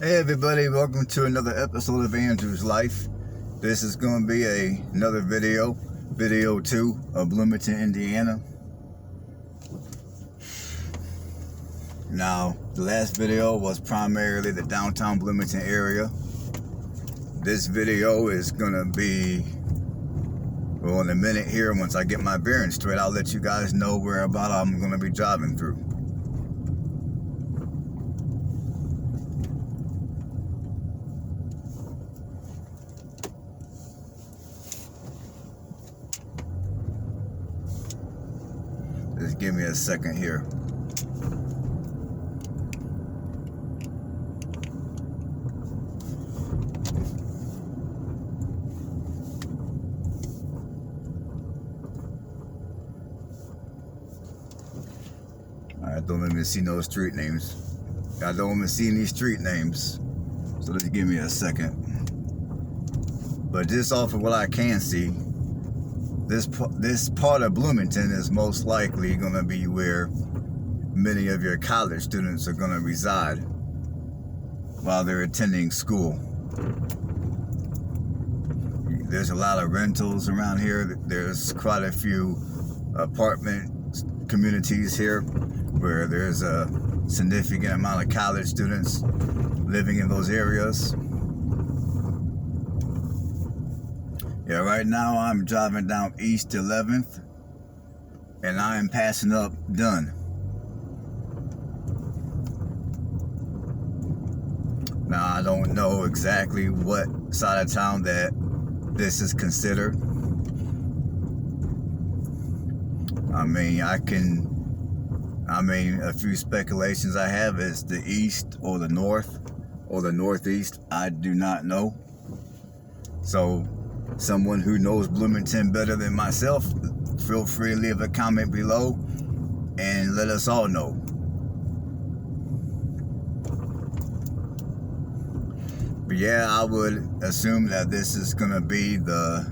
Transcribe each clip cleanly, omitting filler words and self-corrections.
Hey everybody, welcome to another episode of Andrew's Life. This is going to be another video 2 of Bloomington, Indiana. Now, the last video was primarily the downtown Bloomington area. This video is going to be, well, in a minute here, once I get my bearings straight, I'll let you guys know where about I'm going to be driving through. Just give me a second here. I don't even see no street names. I don't even see any street names. So just give me a second. But just off of what I can see, this part of Bloomington is most likely going to be where many of your college students are going to reside while they're attending school. There's a lot of rentals around here. There's quite a few apartment communities here where there's a significant amount of college students living in those areas. Yeah, right now I'm driving down East 11th and I am passing up Dunn. Now I don't know exactly what side of town that this is considered. A few speculations I have is the east or the north or the northeast. I do not know. So someone who knows Bloomington better than myself, feel free to leave a comment below and let us all know. But yeah, I would assume that this is going to be the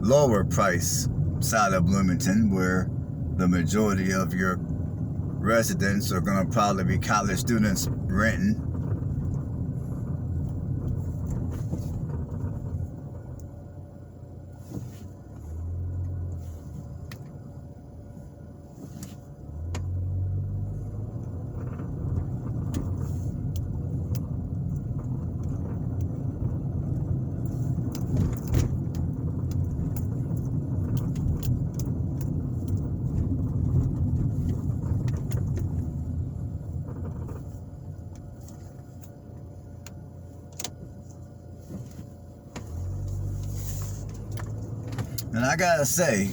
lower price side of Bloomington, where the majority of your residents are going to probably be college students renting. And I gotta say,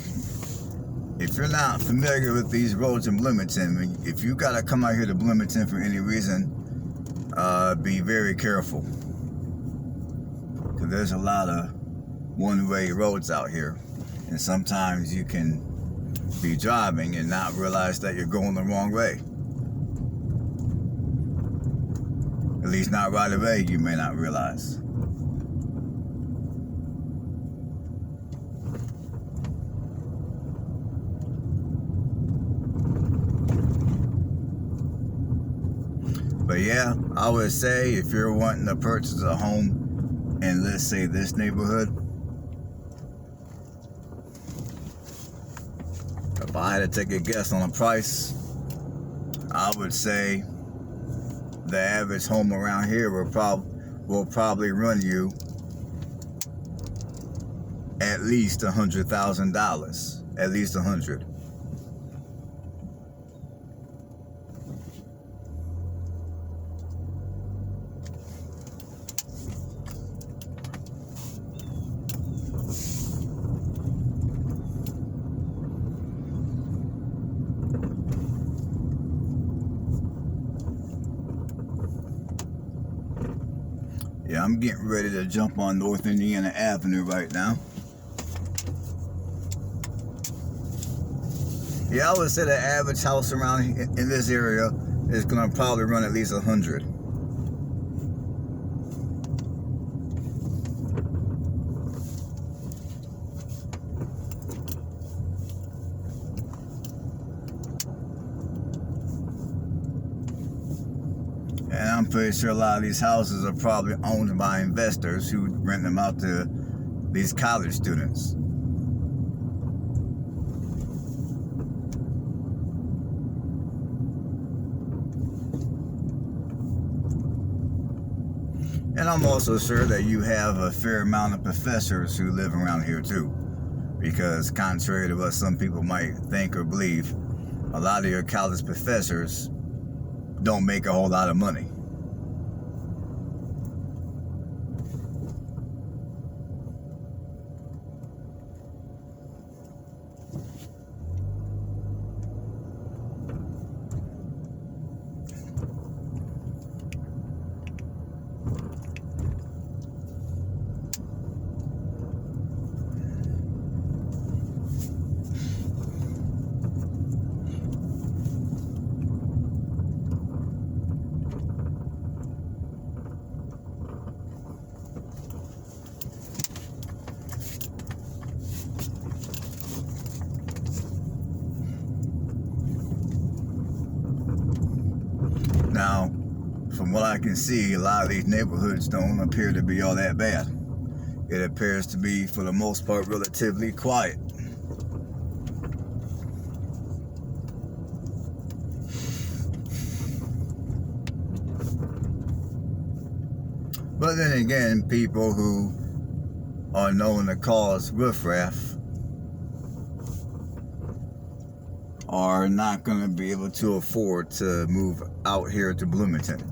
if you're not familiar with these roads in Bloomington, if you gotta come out here to Bloomington for any reason, be very careful. Because there's a lot of one-way roads out here. And sometimes you can be driving and not realize that you're going the wrong way. At least not right away, you may not realize. But yeah, I would say if you're wanting to purchase a home in, let's say, this neighborhood, if I had to take a guess on a price, I would say the average home around here will probably run you at least $100,000, at least $100,000. Yeah, I'm getting ready to jump on North Indiana Avenue right now. Yeah, I would say the average house around in this area is gonna probably run at least 100. And I'm pretty sure a lot of these houses are probably owned by investors who rent them out to these college students. And I'm also sure that you have a fair amount of professors who live around here too. Because contrary to what some people might think or believe, a lot of your college professors don't make a whole lot of money. Now, from what I can see, a lot of these neighborhoods don't appear to be all that bad. It appears to be, for the most part, relatively quiet. But then again, people who are known to cause riffraff are not going to be able to afford to move out here to Bloomington.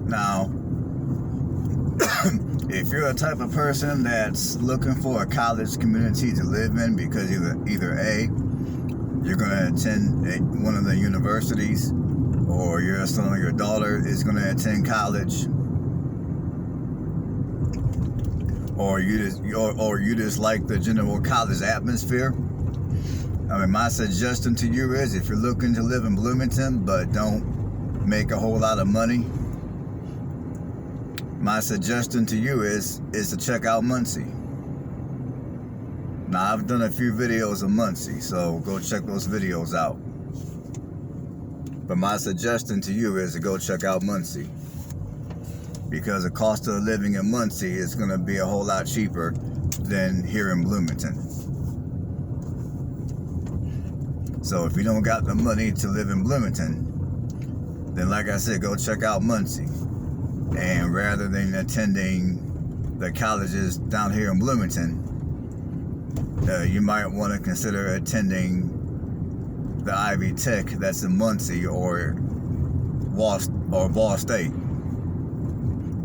Now, if you're a type of person that's looking for a college community to live in because either A, you're going to attend one of the universities, or your son or your daughter is going to attend college, or you just like the general college atmosphere. I mean, my suggestion to you is, if you're looking to live in Bloomington but don't make a whole lot of money, my suggestion to you is to check out Muncie. Now, I've done a few videos of Muncie, so go check those videos out. But my suggestion to you is to go check out Muncie, because the cost of living in Muncie is going to be a whole lot cheaper than here in Bloomington. So if you don't got the money to live in Bloomington, then like I said, go check out Muncie. And rather than attending the colleges down here in Bloomington, you might want to consider attending the Ivy Tech that's in Muncie or Ball State,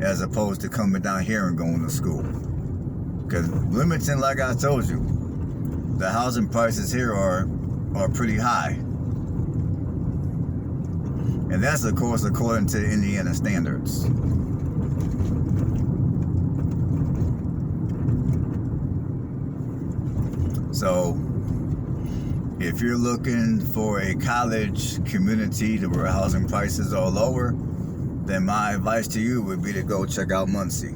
as opposed to coming down here and going to school. Because Bloomington, like I told you, the housing prices here are pretty high. And that's, of course, according to Indiana standards. So, if you're looking for a college community where housing prices are lower, then my advice to you would be to go check out Muncie.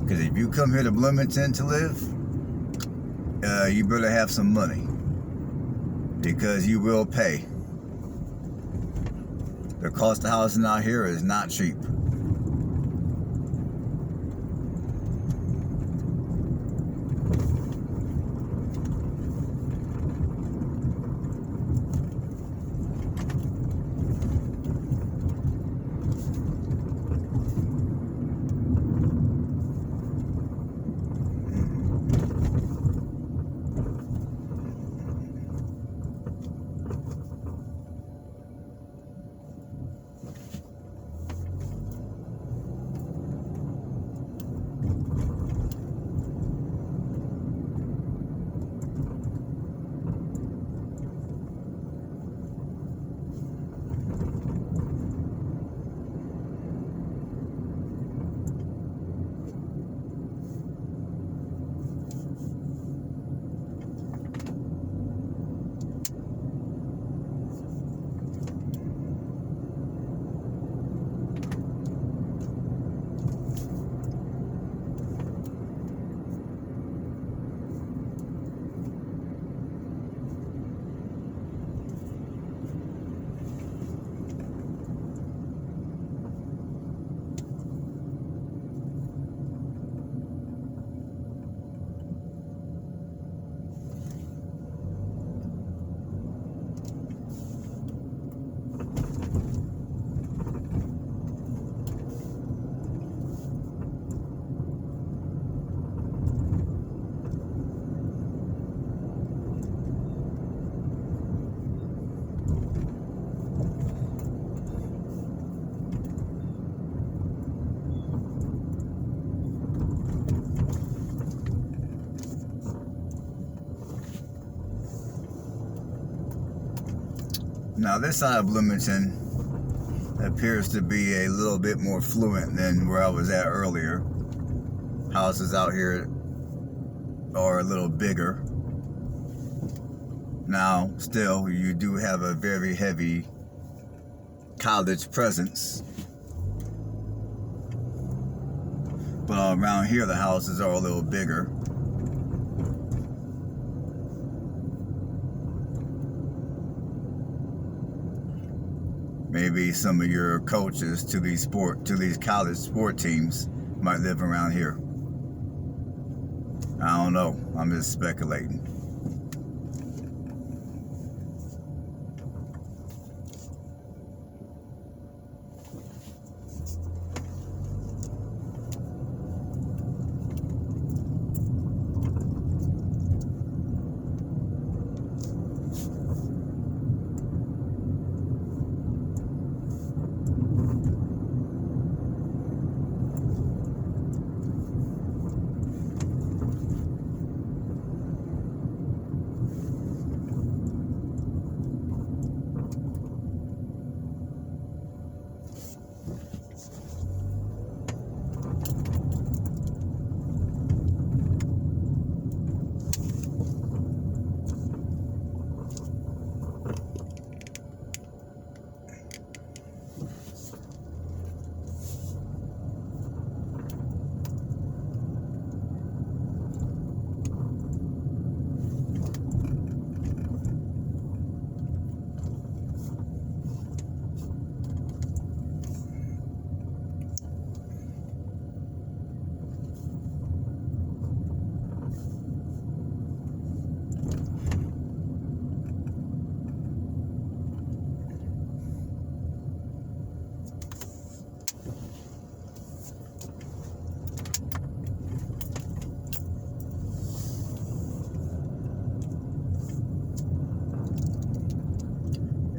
Because if you come here to Bloomington to live, you better have some money, because you will pay. The cost of housing out here is not cheap. Now this side of Bloomington appears to be a little bit more fluent than where I was at earlier. Houses out here are a little bigger. Now, still, you do have a very heavy college presence. But around here, the houses are a little bigger. Maybe some of your coaches to these college sport teams might live around here. I don't know. I'm just speculating.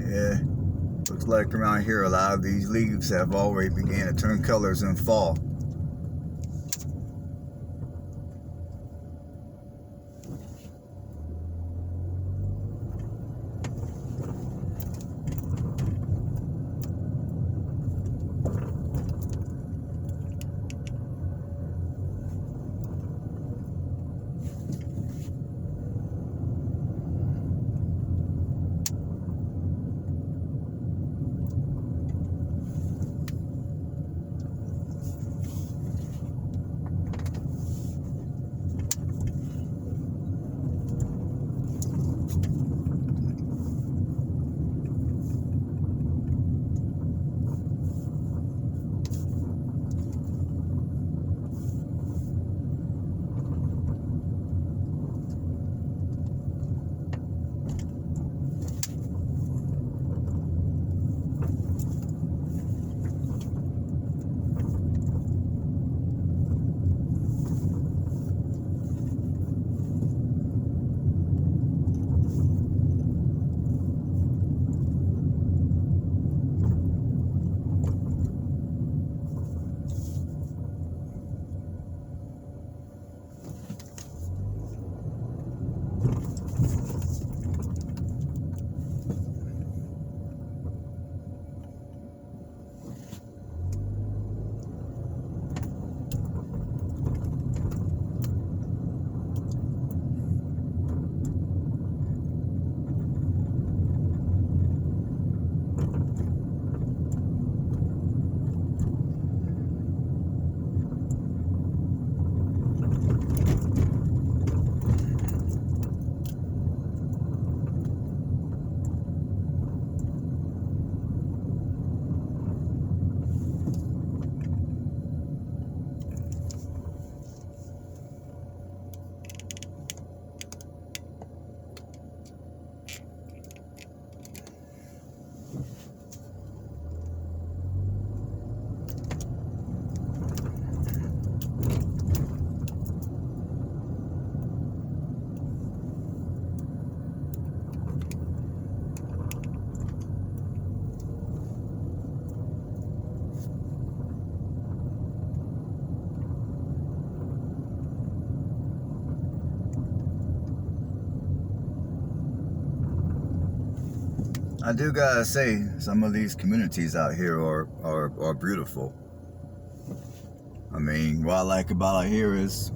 Yeah, looks like around here a lot of these leaves have already began to turn colors in fall. I do gotta say, some of these communities out here are beautiful. I mean, what I like about out here is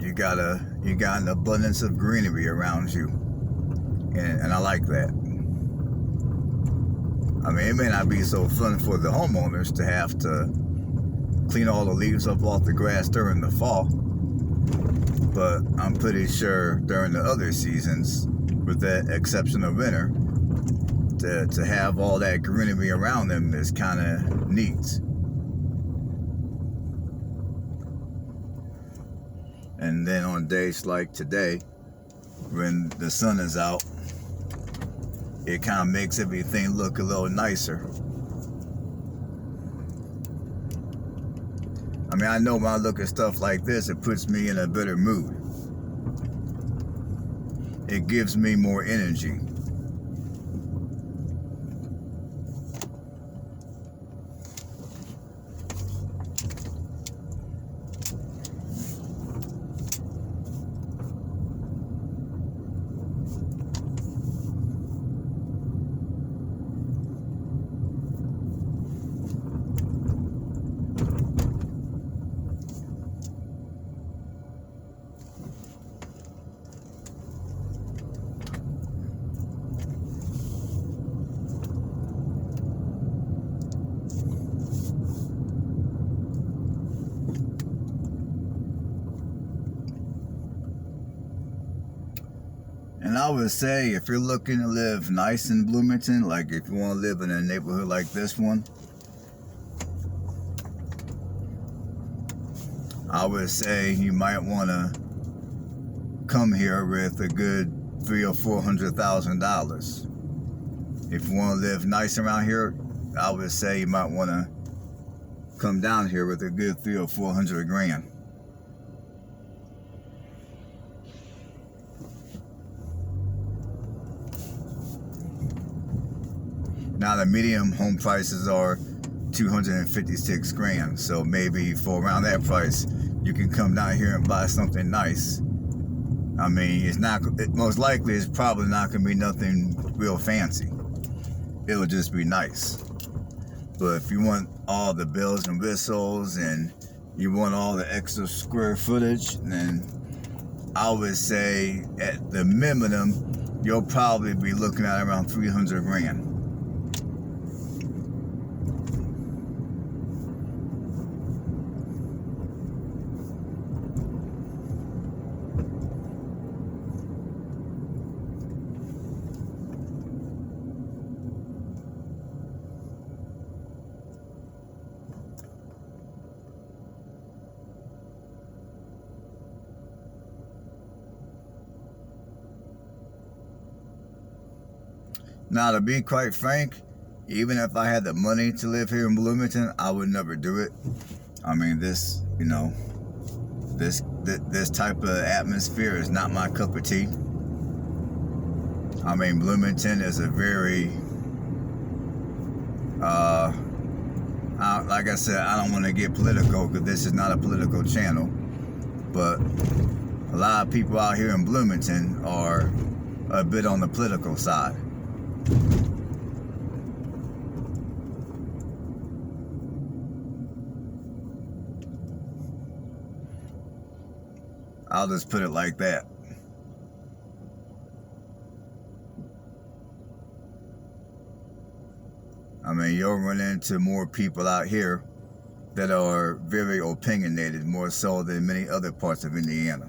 you got an abundance of greenery around you, and I like that. I mean, it may not be so fun for the homeowners to have to clean all the leaves up off the grass during the fall, but I'm pretty sure during the other seasons, with the exception of winter, to have all that greenery around them is kind of neat. And then on days like today, when the sun is out, it kind of makes everything look a little nicer. I mean, I know when I look at stuff like this, it puts me in a better mood. It gives me more energy. And I would say, if you're looking to live nice in Bloomington, like if you want to live in a neighborhood like this one, I would say you might want to come here with a good $300,000 or $400,000. If you want to live nice around here, I would say you might want to come down here with a good $300,000 or $400,000. Now the medium home prices are $256,000, so maybe for around that price, you can come down here and buy something nice. I mean, most likely it's probably not gonna be nothing real fancy. It'll just be nice. But if you want all the bells and whistles and you want all the extra square footage, then I would say at the minimum, you'll probably be looking at around $300,000. Now, to be quite frank, even if I had the money to live here in Bloomington, I would never do it. I mean, this type of atmosphere is not my cup of tea. I mean, Bloomington is a very, like I said, I don't want to get political because this is not a political channel, but a lot of people out here in Bloomington are a bit on the political side. I'll just put it like that. I mean, you'll run into more people out here that are very opinionated, more so than many other parts of Indiana.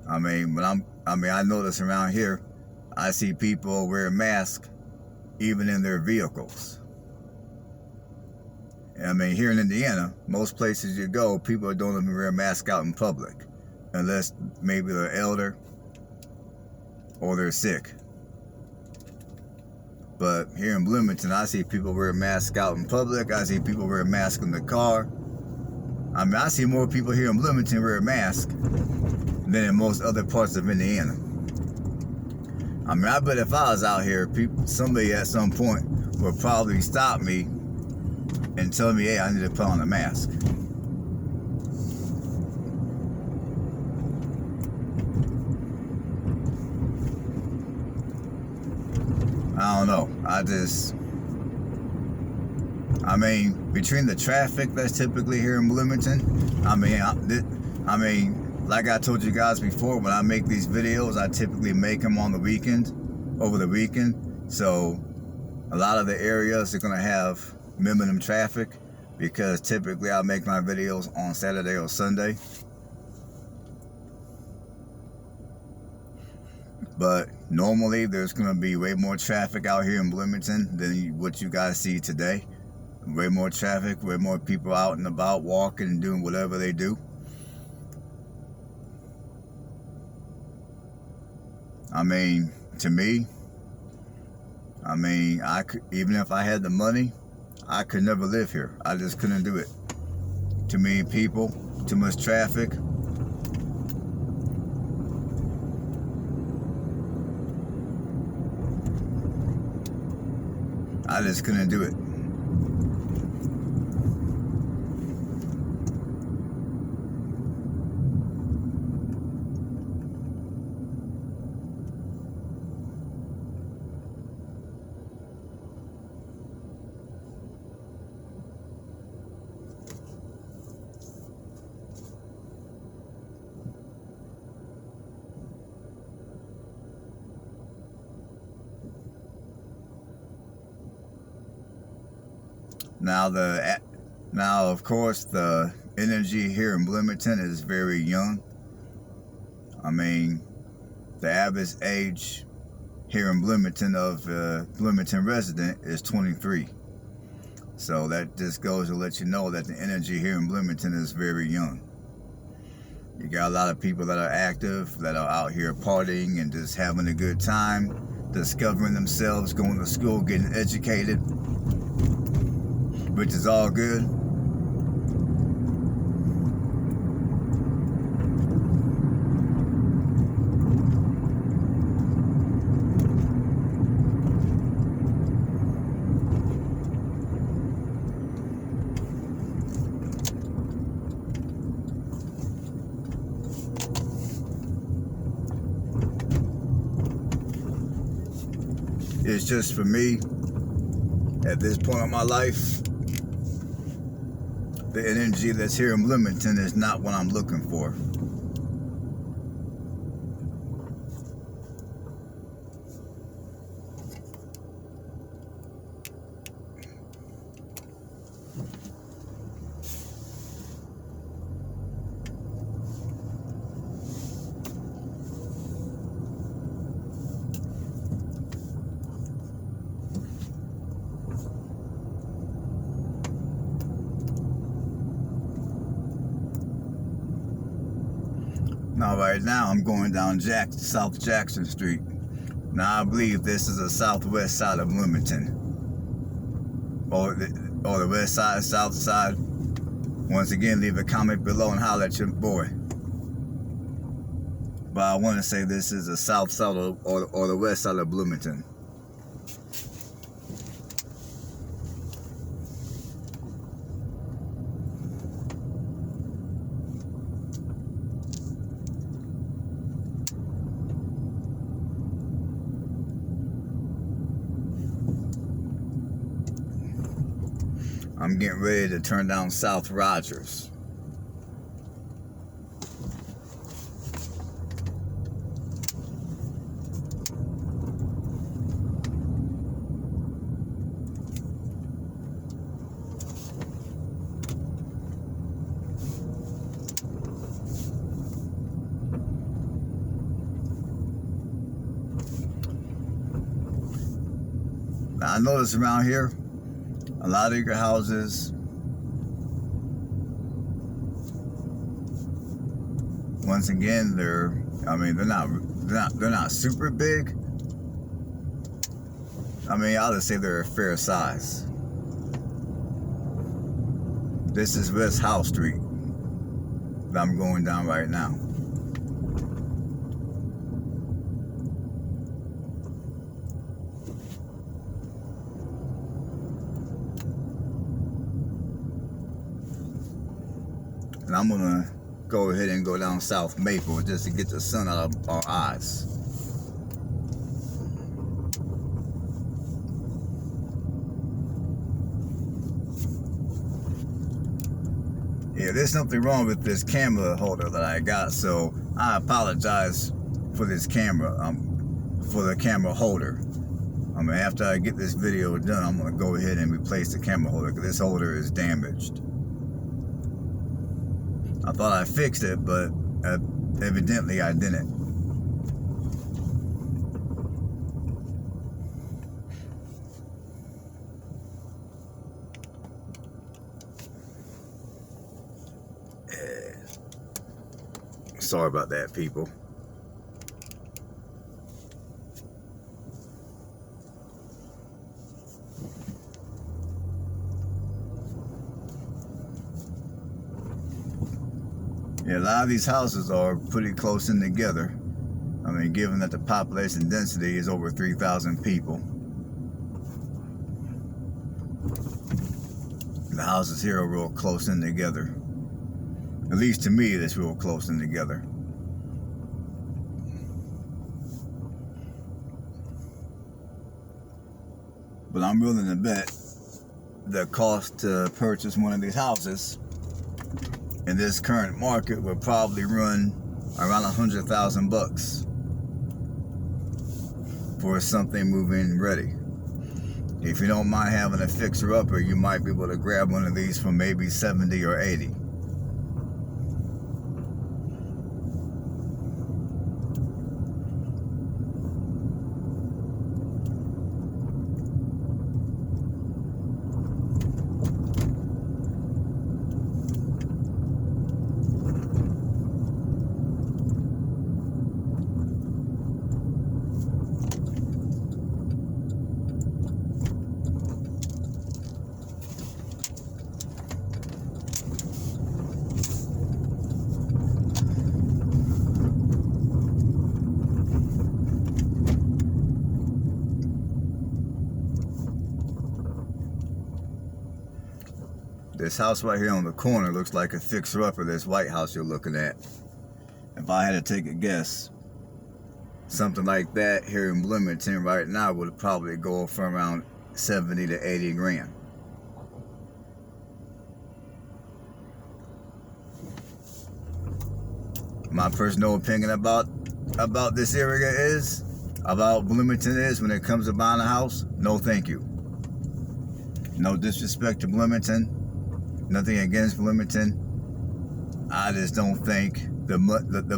I mean, I notice around here, I see people wear masks even in their vehicles. I mean, here in Indiana, most places you go, people don't even wear a mask out in public, unless maybe they're elder or they're sick. But here in Bloomington, I see people wear a mask out in public. I see people wear a mask in the car. I mean, I see more people here in Bloomington wear a mask than in most other parts of Indiana. I mean, I bet if I was out here, somebody at some point would probably stop me and tell me, hey, I need to put on a mask. don't know. I mean, between the traffic that's typically here in Bloomington, I mean, like I told you guys before, when I make these videos, I typically make them on the weekend, over the weekend. So a lot of the areas are gonna have minimum traffic because typically I make my videos on Saturday or Sunday. But normally there's gonna be way more traffic out here in Bloomington than what you guys see today. Way more traffic, way more people out and about walking and doing whatever they do. I mean, to me, I could, even if I had the money, I could never live here. I just couldn't do it. Too many people, too much traffic. I just couldn't do it. Now, of course, the energy here in Bloomington is very young. I mean, the average age here in Bloomington of a Bloomington resident is 23. So that just goes to let you know that the energy here in Bloomington is very young. You got a lot of people that are active, that are out here partying and just having a good time, discovering themselves, going to school, getting educated, which is all good. It's just for me, at this point in my life, the energy that's here in Bloomington is not what I'm looking for. Now, right now, I'm going down South Jackson Street. Now, I believe this is the southwest side of Bloomington. Or the west side, south side. Once again, leave a comment below and holler at your boy. But I want to say this is the south side or the west side of Bloomington. I'm getting ready to turn down South Rogers. Now, I notice around here, a lot of your houses, once again, they're not super big. I mean, I'll just say they're a fair size. This is West House Street that I'm going down right now. And I'm gonna go ahead and go down South Maple just to get the sun out of our eyes. there's something wrong with this camera holder that I got, so I apologize for this camera, for the camera holder. After I get this video done, I'm gonna go ahead and replace the camera holder because this holder is damaged. I thought I fixed it, but evidently I didn't. Sorry about that, people. Yeah, a lot of these houses are pretty close in together. Given that the population density is over 3,000 people. The houses here are real close in together. At least to me, it's real close in together. But I'm willing to bet the cost to purchase one of these houses in this current market would probably run around $100,000 for something move-in ready. If you don't mind having a fixer-upper, you might be able to grab one of these for maybe 70 or 80. This house right here on the corner looks like a fixer-upper, this white house you're looking at. If I had to take a guess, something like that here in Bloomington right now would probably go for around 70 to 80 grand. My personal opinion about this area is, about Bloomington is, when it comes to buying a house, no thank you. No disrespect to Bloomington. Nothing against Bloomington. I just don't think the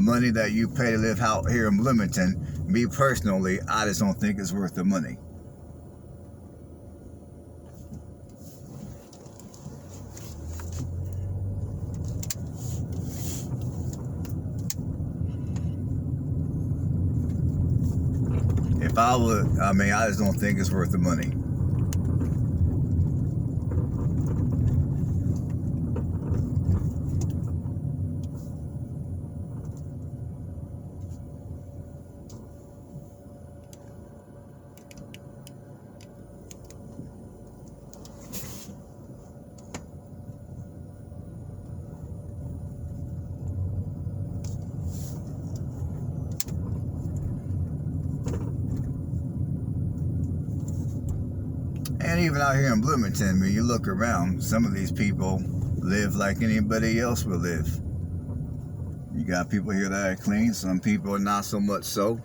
money that you pay to live out here in Bloomington, me personally, I just don't think it's worth the money. If I would, I just don't think it's worth the money. And even out here in Bloomington, when you look around, some of these people live like anybody else would live. You got people here that are clean, some people are not so much so.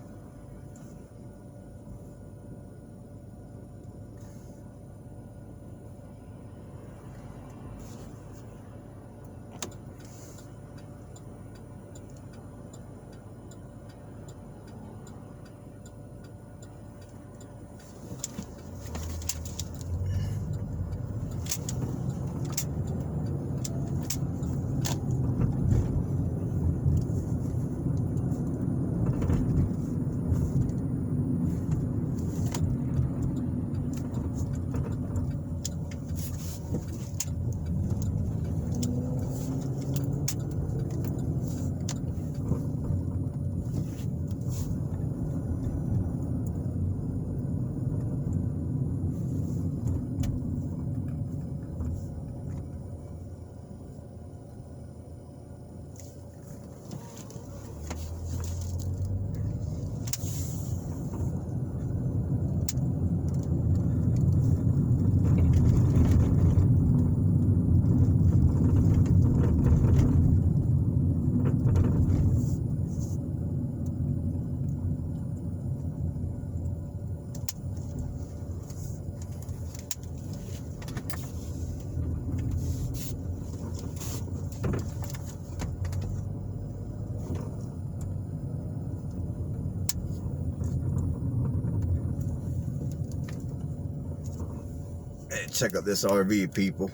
check out this RV, people.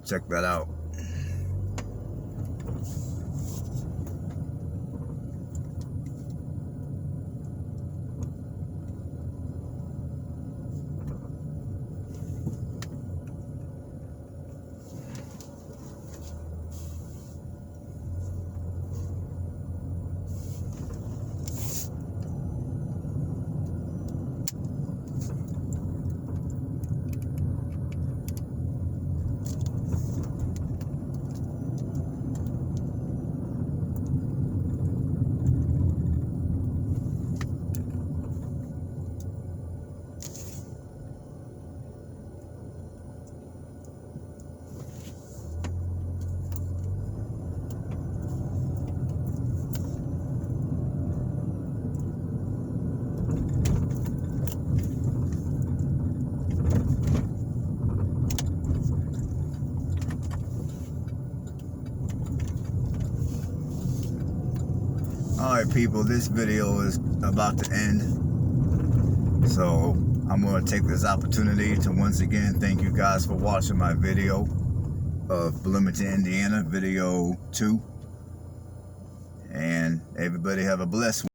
Check that out. Alright, people, this video is about to end, so I'm going to take this opportunity to once again thank you guys for watching my video of Bloomington, Indiana, video 2, and everybody have a blessed one.